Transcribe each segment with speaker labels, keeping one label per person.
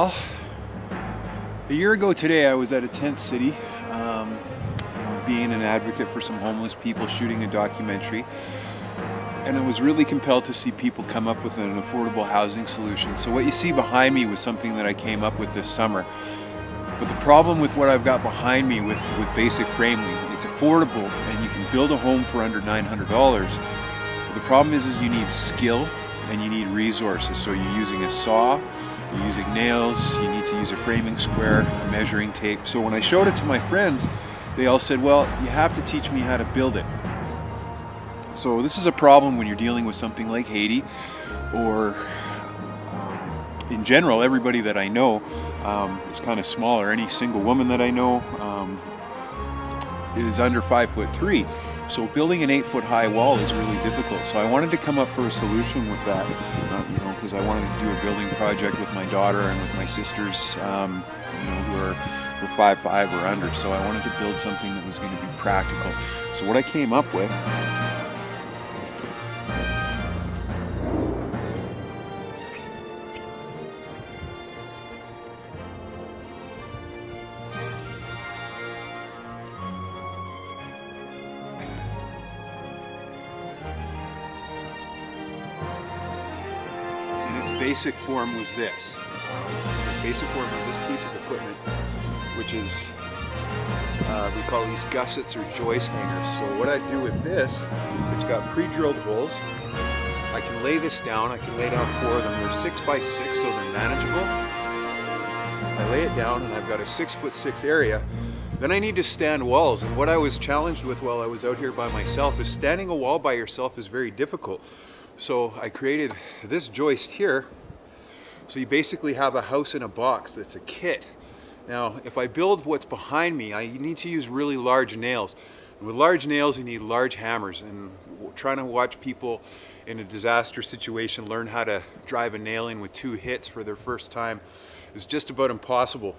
Speaker 1: Well, a year ago today I was at a tent city, being an advocate for some homeless people, shooting a documentary, and I was really compelled to see people come up with an affordable housing solution. So what you see behind me was something that I came up with this summer. But the problem with what I've got behind me with Basic Framely, it's affordable and you can build a home for under $900. But the problem is you need skill and you need resources. So you're using a saw, you're using nails, you need to use a framing square, a measuring tape. So when I showed it to my friends, they all said, well, you have to teach me how to build it. So this is a problem when you're dealing with something like Haiti, or in general, everybody that I know is kind of smaller. Any single woman that I know is under 5'3". So building an 8-foot high wall is really difficult. So I wanted to come up for a solution with that, because I wanted to do a building project with my daughter and with my sisters, who are 5'5" or under. So I wanted to build something that was going to be practical. So what I came up with basic form was this. Its basic form was this piece of equipment, which is, we call these gussets or joist hangers. So what I do with this, it's got pre-drilled holes. I can lay this down. I can lay down 4 of them. They're 6x6, so they're manageable. I lay it down and I've got a 6'6" area. Then I need to stand walls, and what I was challenged with while I was out here by myself is standing a wall by yourself is very difficult. So I created this joist here. So you basically have a house in a box that's a kit. Now, if I build what's behind me, I need to use really large nails. And with large nails, you need large hammers. And trying to watch people in a disaster situation learn how to drive a nail in with 2 hits for their first time is just about impossible.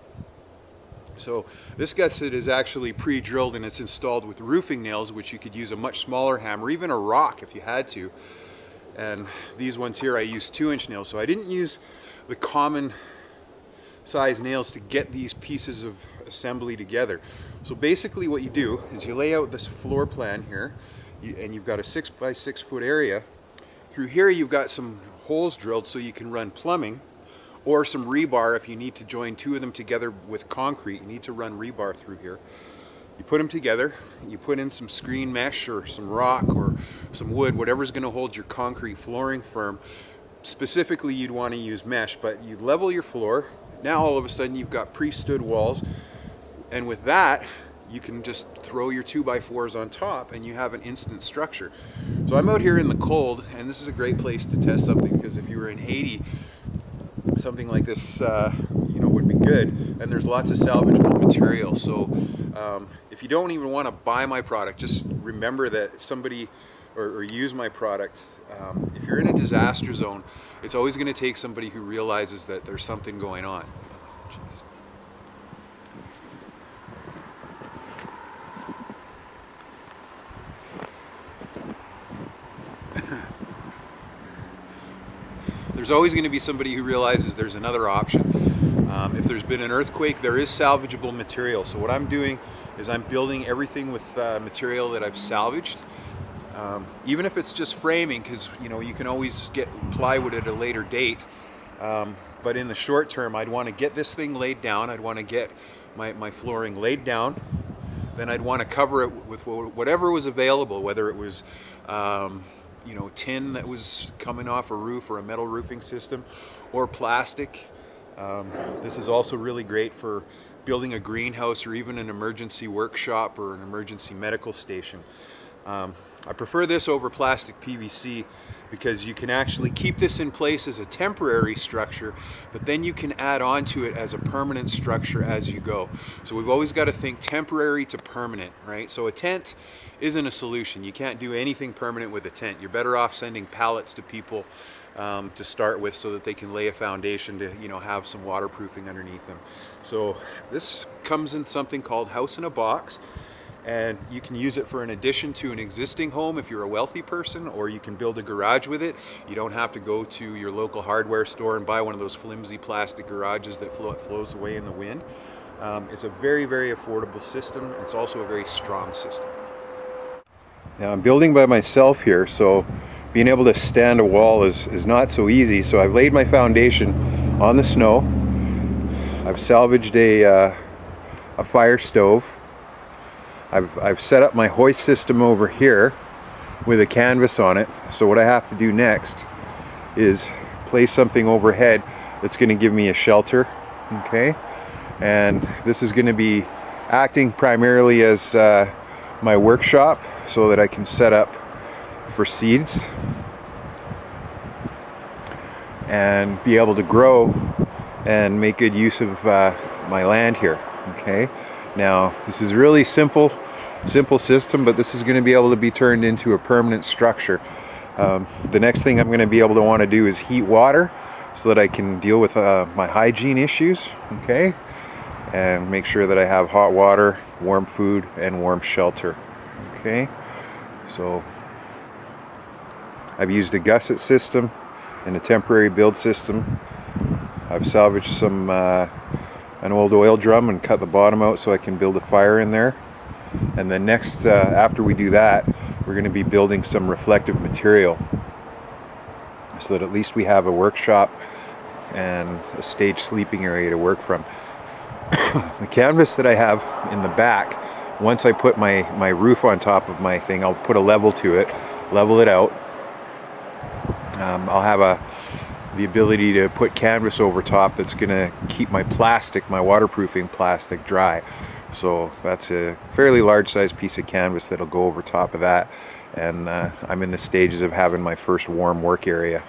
Speaker 1: So this gusset is actually pre-drilled and it's installed with roofing nails, which you could use a much smaller hammer, even a rock if you had to. And these ones here I use 2-inch nails, so I didn't use the common size nails to get these pieces of assembly together. So basically what you do is you lay out this floor plan here, and you've got a 6x6 foot area. Through here you've got some holes drilled so you can run plumbing, or some rebar if you need to join 2 of them together with concrete. You need to run rebar through here. You put them together, you put in some screen mesh or some rock or some wood, whatever's going to hold your concrete flooring firm. Specifically you'd want to use mesh, but you level your floor. Now all of a sudden you've got pre-stood walls, and with that you can just throw your 2x4s on top and you have an instant structure. So I'm out here in the cold, and this is a great place to test something, because if you were in Haiti, something like this would be good, and there's lots of salvageable material. So if you don't even want to buy my product, just remember that somebody or use my product. If you're in a disaster zone, it's always going to take somebody who realizes that there's something going on. There's always going to be somebody who realizes there's another option. If there's been an earthquake, there is salvageable material. So what I'm doing is I'm building everything with material that I've salvaged. Even if it's just framing, because you can always get plywood at a later date. But in the short term, I'd want to get this thing laid down. I'd want to get my flooring laid down. Then I'd want to cover it with whatever was available, whether it was tin that was coming off a roof or a metal roofing system, or plastic. This is also really great for building a greenhouse or even an emergency workshop or an emergency medical station. I prefer this over plastic PVC because you can actually keep this in place as a temporary structure, but then you can add on to it as a permanent structure as you go. So we've always got to think temporary to permanent, right? So a tent isn't a solution. You can't do anything permanent with a tent. You're better off sending pallets to people to start with, so that they can lay a foundation to have some waterproofing underneath them. So this comes in something called House in a Box. and you can use it for an addition to an existing home if you're a wealthy person, or you can build a garage with it. You don't have to go to your local hardware store and buy one of those flimsy plastic garages that flows away in the wind. It's a very, very affordable system. It's also a very strong system. Now I'm building by myself here, so being able to stand a wall is not so easy. So I've laid my foundation on the snow. I've salvaged a fire stove. I've set up my hoist system over here with a canvas on it. So what I have to do next is place something overhead that's going to give me a shelter. Okay, and this is going to be acting primarily as my workshop, so that I can set up for seeds and be able to grow and make good use of my land here. Okay, now this is really simple system, but this is going to be able to be turned into a permanent structure. The next thing I'm going to be able to want to do is heat water so that I can deal with my hygiene issues, okay, and make sure that I have hot water, warm food, and warm shelter. Okay, so I've used a gusset system and a temporary build system. I've salvaged some an old oil drum and cut the bottom out so I can build a fire in there. And then next, after we do that, we're going to be building some reflective material so that at least we have a workshop and a stage sleeping area to work from. The canvas that I have in the back, once I put my roof on top of my thing, I'll put a level to it, level it out. I'll have the ability to put canvas over top that's going to keep my plastic, my waterproofing plastic, dry. So that's a fairly large size piece of canvas that'll go over top of that. And I'm in the stages of having my first warm work area.